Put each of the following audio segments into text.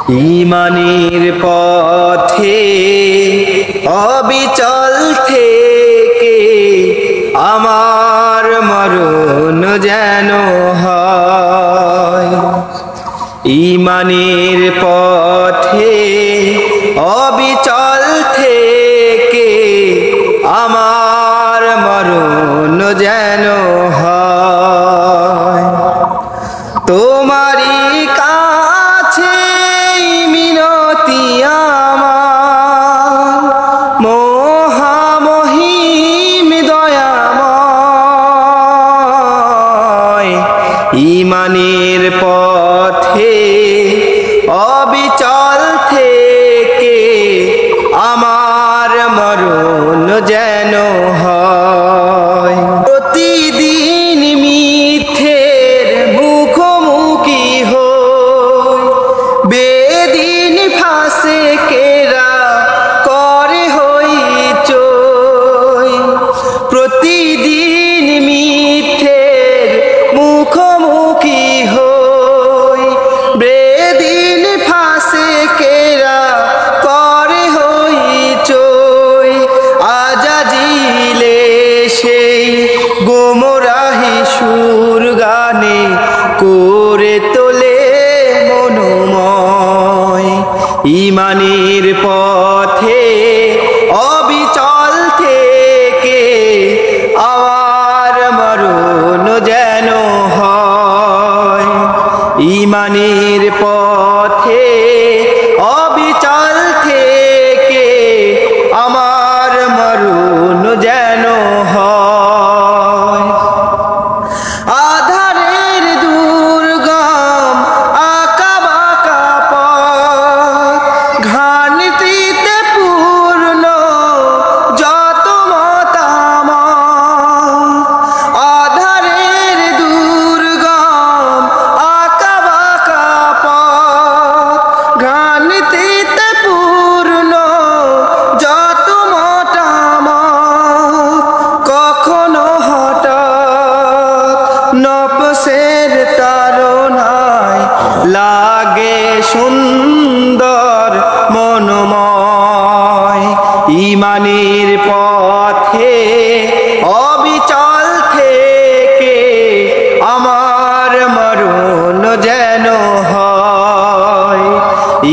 ঈমানের পথে অবিচল থেকে আমার মরণ যেন হয়। ঈমানের পথে অবিচল থেকে আমার মরণ যেন হয়। তোমারই কাছে মিনতি আমার, মহামহিম দয়াময়। ঈমানের পথে অবিচল থেকে আমার মরণ যেন হয়। প্রতিদিন মিথ্যের মুখোমুখি হই, বেদিন ফাসেকেরা করে হইচই। প্রতিদিন মিথ্যের মুখোমুখি হই, বেদিন ফাসেকেরা করে হইচই। আজাজিলে সেই গোমরাহি সুর গানে করে তোলে মনোময়। ঈমানের পথে অবিচল থেকে আমার মরণ যেন হয়। ঈমানের পথে অবিচল থেকে আমার মরণ যেন হয়। আধারের দুর্গম আঁকাবাঁকা পথ, ঘানিতে পূর্ণ যত মতামত। আধারের দুর্গম আঁকাবাঁকা পথ, ঘানিতে পূর্ণ যত মতামত। কখনো হঠাৎ নফসের তাড়নায় লাগে সুন্দর মনোময়। ঈমানের পথে অবিচল থেকে আমার মরণ যেন হয়।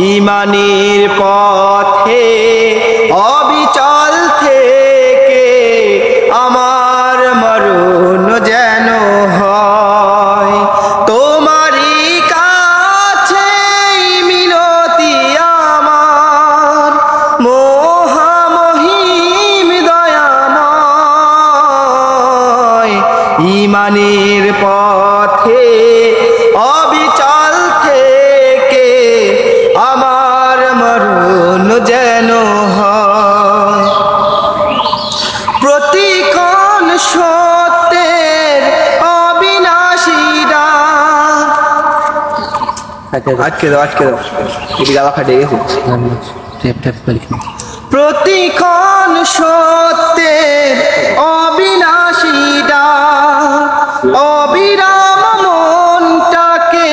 ঈমানের পথে অবিচল থেকে আমার মরণ যেন হয়। তোমারই কাছে মিনতি আমার, মহামহিম দয়াময়। ঈমানের পথে অবিচল থেকে আমার মরণ যেন হয়। প্রতিক্ষণ সত্যের অবিনাশী ডাক। আটকে দাও এটি গালা ফাটে গেছে। প্রতিক্ষণ সত্যের অবিনাশী ডাক, অবিরাম মনটাকে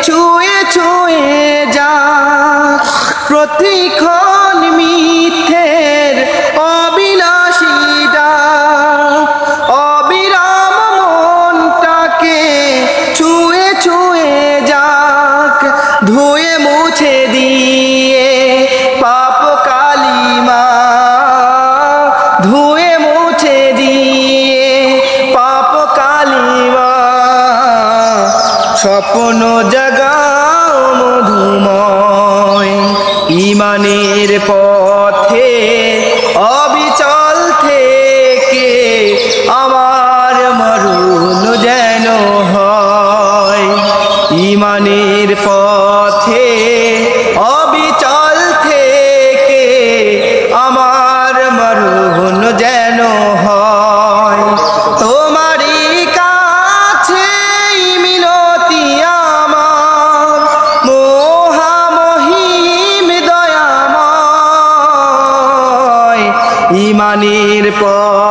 ছুঁয়ে ছুঁয়ে যাক। প্রতিক্ষণ মিথ্যের অবিনাশী ডাক, অবিরাম মনটাকে ছুঁয়ে ছুঁয়ে যাক। ধুয়ে মুছে দিয়ে পাপ কালিমা, ধুয়ে মুছে দিয়ে পাপ কালিমা। স্বপ্ন জাগাও মধুময়। ঈমানের পথে অবিচল থেকে আমার মরণ যেন হয়। ঈমানের পথে অবিচল থেকে আমার মরণ যেন হয়। তোমারই কাছে মিনতি আমার, মহামহিম দয়াময়। ঈমানের পথে